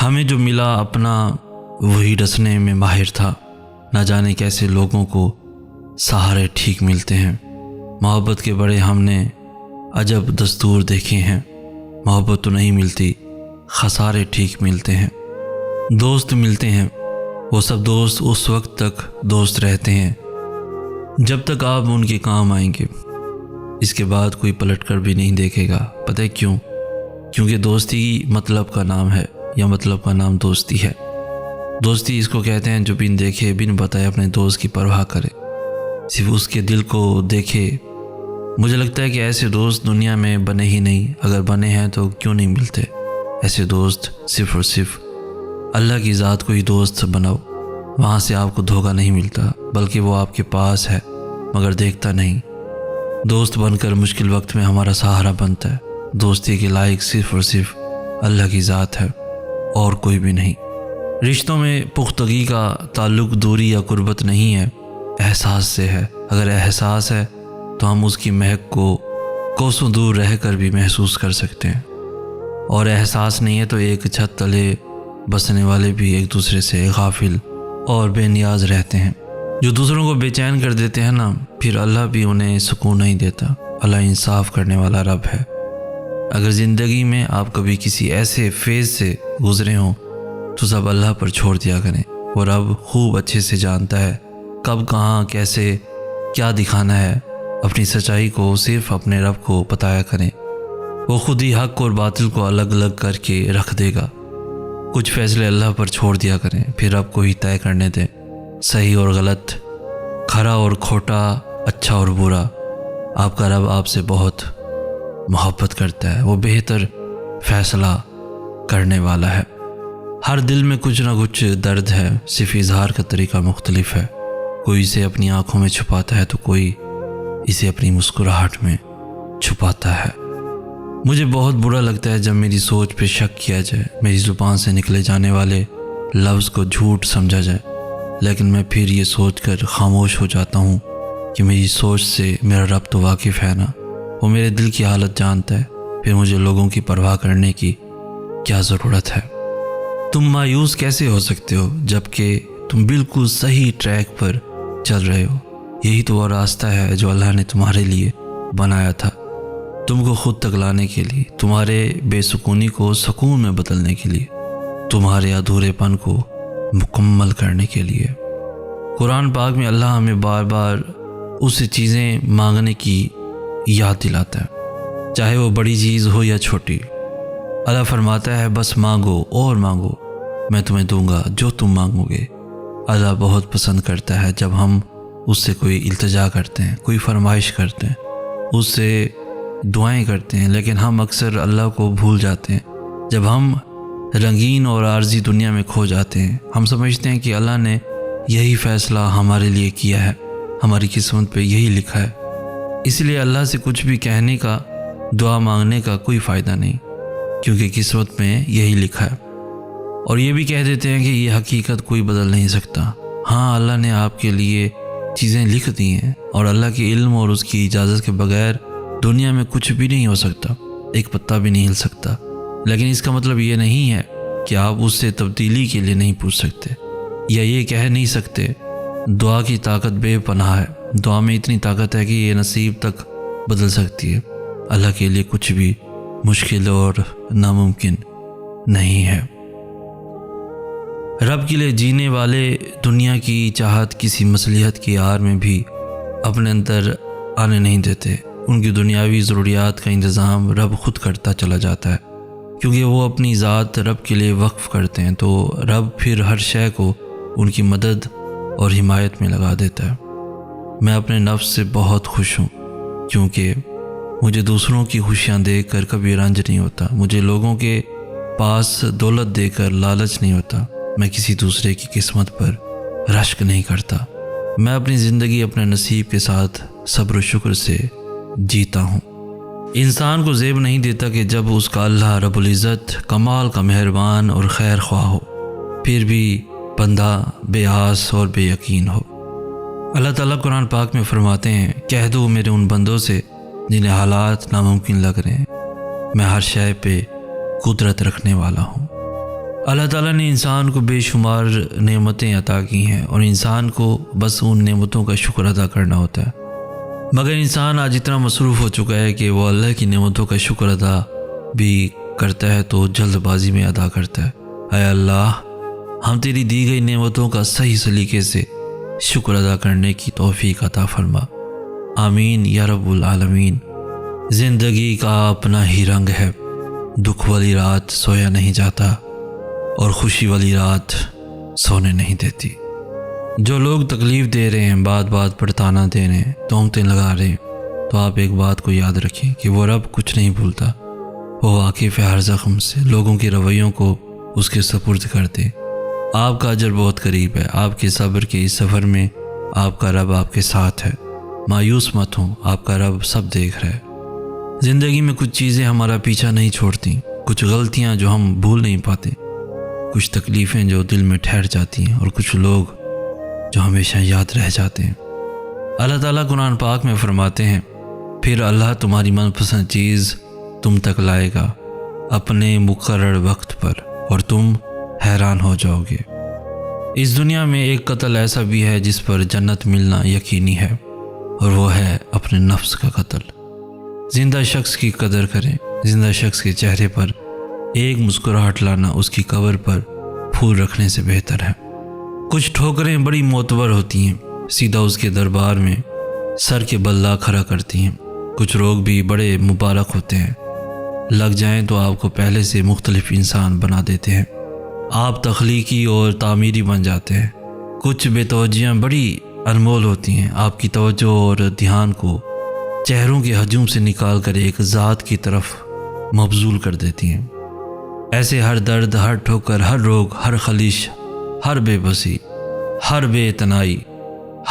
ہمیں جو ملا اپنا وہی ڈسنے میں ماہر تھا، نہ جانے کیسے لوگوں کو سہارے ٹھیک ملتے ہیں۔ محبت کے بڑے ہم نے عجب دستور دیکھے ہیں، محبت تو نہیں ملتی، خسارے ٹھیک ملتے ہیں۔ دوست ملتے ہیں، وہ سب دوست اس وقت تک دوست رہتے ہیں جب تک آپ ان کے کام آئیں گے، اس کے بعد کوئی پلٹ کر بھی نہیں دیکھے گا۔ پتہ ہے کیوں؟ کیونکہ دوستی مطلب کا نام ہے، یا مطلب کا نام دوستی ہے۔ دوستی اس کو کہتے ہیں جو بن دیکھے بن بتائے اپنے دوست کی پرواہ کرے، صرف اس کے دل کو دیکھے۔ مجھے لگتا ہے کہ ایسے دوست دنیا میں بنے ہی نہیں، اگر بنے ہیں تو کیوں نہیں ملتے؟ ایسے دوست صرف اور صرف اللہ کی ذات کو ہی دوست بناؤ، وہاں سے آپ کو دھوکہ نہیں ملتا، بلکہ وہ آپ کے پاس ہے مگر دیکھتا نہیں۔ دوست بن کر مشکل وقت میں ہمارا سہارا بنتا ہے۔ دوستی کے لائق صرف اور صرف اللہ کی ذات ہے اور کوئی بھی نہیں۔ رشتوں میں پختگی کا تعلق دوری یا قربت نہیں ہے، احساس سے ہے۔ اگر احساس ہے تو ہم اس کی مہک کو کوسوں دور رہ کر بھی محسوس کر سکتے ہیں، اور احساس نہیں ہے تو ایک چھت تلے بسنے والے بھی ایک دوسرے سے غافل اور بے نیاز رہتے ہیں۔ جو دوسروں کو بے چین کر دیتے ہیں نا، پھر اللہ بھی انہیں سکون نہیں دیتا۔ اللہ انصاف کرنے والا رب ہے۔ اگر زندگی میں آپ کبھی کسی ایسے فیز سے گزرے ہوں تو سب اللہ پر چھوڑ دیا کریں۔ وہ رب خوب اچھے سے جانتا ہے کب کہاں کیسے کیا دکھانا ہے۔ اپنی سچائی کو صرف اپنے رب کو بتایا کریں، وہ خود ہی حق اور باطل کو الگ الگ کر کے رکھ دے گا۔ کچھ فیصلے اللہ پر چھوڑ دیا کریں، پھر رب کو ہی طے کرنے دیں، صحیح اور غلط، کھرا اور کھوٹا، اچھا اور برا۔ آپ کا رب آپ سے بہت محبت کرتا ہے، وہ بہتر فیصلہ کرنے والا ہے۔ ہر دل میں کچھ نہ کچھ درد ہے، صرف اظہار کا طریقہ مختلف ہے۔ کوئی اسے اپنی آنکھوں میں چھپاتا ہے تو کوئی اسے اپنی مسکراہٹ میں چھپاتا ہے۔ مجھے بہت برا لگتا ہے جب میری سوچ پہ شک کیا جائے، میری زبان سے نکلے جانے والے لفظ کو جھوٹ سمجھا جائے، لیکن میں پھر یہ سوچ کر خاموش ہو جاتا ہوں کہ میری سوچ سے میرا رب تو واقف ہے نا، وہ میرے دل کی حالت جانتا ہے، پھر مجھے لوگوں کی پرواہ کرنے کی کیا ضرورت ہے؟ تم مایوس کیسے ہو سکتے ہو جبکہ تم بالکل صحیح ٹریک پر چل رہے ہو؟ یہی تو وہ راستہ ہے جو اللہ نے تمہارے لیے بنایا تھا، تم کو خود تک لانے کے لیے، تمہارے بے سکونی کو سکون میں بدلنے کے لیے، تمہارے ادھورے پن کو مکمل کرنے کے لیے۔ قرآن پاک میں اللہ ہمیں بار بار اس سے چیزیں مانگنے کی یاد دلاتا ہے، چاہے وہ بڑی چیز ہو یا چھوٹی۔ اللہ فرماتا ہے بس مانگو اور مانگو، میں تمہیں دوں گا جو تم مانگو گے۔ اللہ بہت پسند کرتا ہے جب ہم اس سے کوئی التجا کرتے ہیں، کوئی فرمائش کرتے ہیں، اس سے دعائیں کرتے ہیں، لیکن ہم اکثر اللہ کو بھول جاتے ہیں۔ جب ہم رنگین اور عارضی دنیا میں کھو جاتے ہیں، ہم سمجھتے ہیں کہ اللہ نے یہی فیصلہ ہمارے لیے کیا ہے، ہماری قسمت پہ یہی لکھا ہے، اس لیے اللہ سے کچھ بھی کہنے کا، دعا مانگنے کا کوئی فائدہ نہیں، کیونکہ قسمت میں یہی لکھا ہے۔ اور یہ بھی کہہ دیتے ہیں کہ یہ حقیقت کوئی بدل نہیں سکتا۔ ہاں، اللہ نے آپ کے لیے چیزیں لکھ دی ہیں، اور اللہ کے علم اور اس کی اجازت کے بغیر دنیا میں کچھ بھی نہیں ہو سکتا، ایک پتا بھی نہیں ہل سکتا، لیکن اس کا مطلب یہ نہیں ہے کہ آپ اس سے تبدیلی کے لیے نہیں پوچھ سکتے، یا یہ کہہ نہیں سکتے دعا کی طاقت بے پناہ ہے، دعا میں اتنی طاقت ہے کہ یہ نصیب تک بدل سکتی ہے۔ اللہ کے لیے کچھ بھی مشکل اور ناممکن نہیں ہے۔ رب کے لیے جینے والے دنیا کی چاہت کسی مصلحت کی آڑ میں بھی اپنے اندر آنے نہیں دیتے۔ ان کی دنیاوی ضروریات کا انتظام رب خود کرتا چلا جاتا ہے، کیونکہ وہ اپنی ذات رب کے لیے وقف کرتے ہیں، تو رب پھر ہر شے کو ان کی مدد اور حمایت میں لگا دیتا ہے۔ میں اپنے نفس سے بہت خوش ہوں، کیونکہ مجھے دوسروں کی خوشیاں دیکھ کر کبھی رنج نہیں ہوتا، مجھے لوگوں کے پاس دولت دے کر لالچ نہیں ہوتا، میں کسی دوسرے کی قسمت پر رشک نہیں کرتا۔ میں اپنی زندگی اپنے نصیب کے ساتھ صبر و شکر سے جیتا ہوں۔ انسان کو زیب نہیں دیتا کہ جب اس کا اللہ رب العزت کمال کا مہربان اور خیر خواہ ہو، پھر بھی بندہ بے آس اور بے یقین ہو۔ اللہ تعالیٰ قرآن پاک میں فرماتے ہیں، کہہ دو میرے ان بندوں سے جنہیں حالات ناممکن لگ رہے ہیں، میں ہر شے پہ قدرت رکھنے والا ہوں۔ اللہ تعالیٰ نے انسان کو بے شمار نعمتیں عطا کی ہیں اور انسان کو بس ان نعمتوں کا شکر ادا کرنا ہوتا ہے، مگر انسان آج اتنا مصروف ہو چکا ہے کہ وہ اللہ کی نعمتوں کا شکر ادا بھی کرتا ہے تو جلد بازی میں ادا کرتا ہے۔ اے اللہ، ہم تیری دی گئی نعمتوں کا صحیح سلیقے سے شکر ادا کرنے کی توفیق عطا فرما، آمین یا رب العالمین۔ زندگی کا اپنا ہی رنگ ہے، دکھ والی رات سویا نہیں جاتا اور خوشی والی رات سونے نہیں دیتی۔ جو لوگ تکلیف دے رہے ہیں، بات بات پر تانا دے رہے ہیں، تہمتیں لگا رہے ہیں، تو آپ ایک بات کو یاد رکھیں کہ وہ رب کچھ نہیں بھولتا، وہ واقف ہے ہر زخم سے۔ لوگوں کے رویوں کو اس کے سپرد کر دے، آپ کا اجر بہت قریب ہے۔ آپ کے صبر کے اس سفر میں آپ کا رب آپ کے ساتھ ہے، مایوس مت ہوں، آپ کا رب سب دیکھ رہا ہے۔ زندگی میں کچھ چیزیں ہمارا پیچھا نہیں چھوڑتی، کچھ غلطیاں جو ہم بھول نہیں پاتے، کچھ تکلیفیں جو دل میں ٹھہر جاتی ہیں، اور کچھ لوگ جو ہمیشہ یاد رہ جاتے ہیں۔ اللہ تعالیٰ قرآن پاک میں فرماتے ہیں، پھر اللہ تمہاری من پسند چیز تم تک لائے گا اپنے مقرر وقت پر، اور تم حیران ہو جاؤ گے۔ اس دنیا میں ایک قتل ایسا بھی ہے جس پر جنت ملنا یقینی ہے، اور وہ ہے اپنے نفس کا قتل۔ زندہ شخص کی قدر کریں، زندہ شخص کے چہرے پر ایک مسکراہٹ لانا اس کی قبر پر پھول رکھنے سے بہتر ہے۔ کچھ ٹھوکریں بڑی معتبر ہوتی ہیں، سیدھا اس کے دربار میں سر کے بل لا کھڑا کرتی ہیں۔ کچھ لوگ بھی بڑے مبارک ہوتے ہیں، لگ جائیں تو آپ کو پہلے سے مختلف انسان بنا دیتے ہیں، آپ تخلیقی اور تعمیری بن جاتے ہیں۔ کچھ بے توجہیاں بڑی انمول ہوتی ہیں، آپ کی توجہ اور دھیان کو چہروں کے ہجوم سے نکال کر ایک ذات کی طرف مبذول کر دیتی ہیں۔ ایسے ہر درد، ہر ٹھوکر، ہر روگ، ہر خلیش، ہر بے بسی، ہر بے اعتنائی،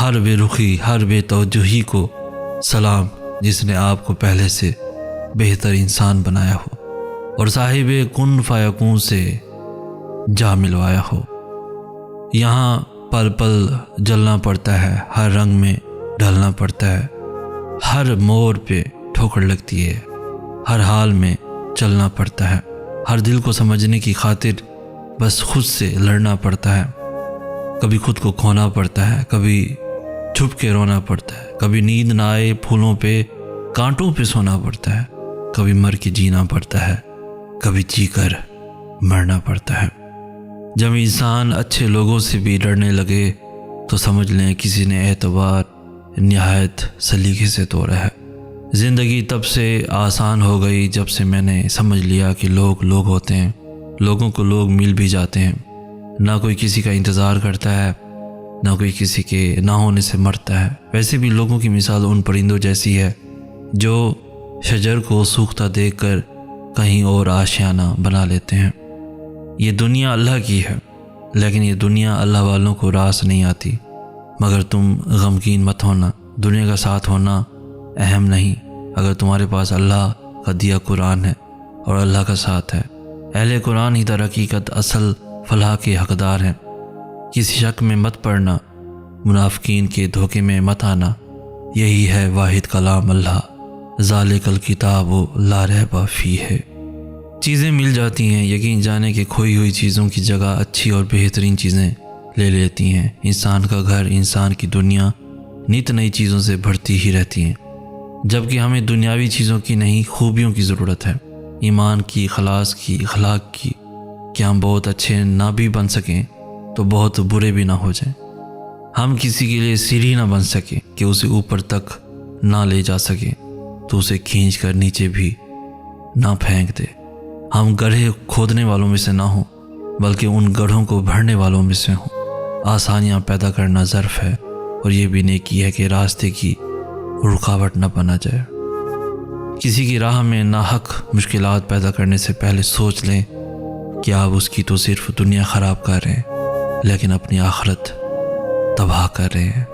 ہر بے رخی، ہر بے توجہی کو سلام، جس نے آپ کو پہلے سے بہتر انسان بنایا ہو اور صاحب کن فیکون سے جا ملوایا ہو۔ یہاں پل پل جلنا پڑتا ہے، ہر رنگ میں ڈھلنا پڑتا ہے، ہر موڑ پہ ٹھوکر لگتی ہے، ہر حال میں چلنا پڑتا ہے، ہر دل کو سمجھنے کی خاطر بس خود سے لڑنا پڑتا ہے، کبھی خود کو کھونا پڑتا ہے، کبھی چھپ کے رونا پڑتا ہے، کبھی نیند نہ آئے پھولوں پہ کانٹوں پہ سونا پڑتا ہے، کبھی مر کے جینا پڑتا ہے، کبھی جی کر مرنا پڑتا ہے۔ جب انسان اچھے لوگوں سے بھی ڈرنے لگے تو سمجھ لیں کسی نے اعتبار نہایت سلیقے سے توڑا ہے۔ زندگی تب سے آسان ہو گئی جب سے میں نے سمجھ لیا کہ لوگ لوگ ہوتے ہیں، لوگوں کو لوگ مل بھی جاتے ہیں، نہ کوئی کسی کا انتظار کرتا ہے، نہ کوئی کسی کے نہ ہونے سے مرتا ہے۔ ویسے بھی لوگوں کی مثال ان پرندوں جیسی ہے جو شجر کو سوکھتا دیکھ کر کہیں اور آشیانہ بنا لیتے ہیں۔ یہ دنیا اللہ کی ہے، لیکن یہ دنیا اللہ والوں کو راس نہیں آتی۔ مگر تم غمگین مت ہونا، دنیا کا ساتھ ہونا اہم نہیں، اگر تمہارے پاس اللہ کا دیا قرآن ہے اور اللہ کا ساتھ ہے۔ اہل قرآن ہی در حقیقت اصل فلاح کے حقدار ہیں۔ کسی شک میں مت پڑنا، منافقین کے دھوکے میں مت آنا، یہی ہے واحد کلام اللہ، ذالک الکتاب لا ریب فیہ۔ چیزیں مل جاتی ہیں، یقین جانے کہ کھوئی ہوئی چیزوں کی جگہ اچھی اور بہترین چیزیں لے لیتی ہیں۔ انسان کا گھر، انسان کی دنیا نت نئی چیزوں سے بھرتی ہی رہتی ہیں، جبکہ ہمیں دنیاوی چیزوں کی نہیں، خوبیوں کی ضرورت ہے، ایمان کی، خلاص کی، اخلاق کی، کہ ہم بہت اچھے نہ بھی بن سکیں تو بہت برے بھی نہ ہو جائیں۔ ہم کسی کے لیے سیڑھی نہ بن سکیں کہ اسے اوپر تک نہ لے جا سکیں تو اسے کھینچ کر نیچے بھی نہ پھینک دے۔ ہم گڑھے کھودنے والوں میں سے نہ ہوں، بلکہ ان گڑھوں کو بھرنے والوں میں سے ہوں۔ آسانیاں پیدا کرنا ظرف ہے، اور یہ بھی نیکی ہے کہ راستے کی رکاوٹ نہ بنا جائے۔ کسی کی راہ میں ناحق مشکلات پیدا کرنے سے پہلے سوچ لیں کہ آپ اس کی تو صرف دنیا خراب کر رہے ہیں، لیکن اپنی آخرت تباہ کر رہے ہیں۔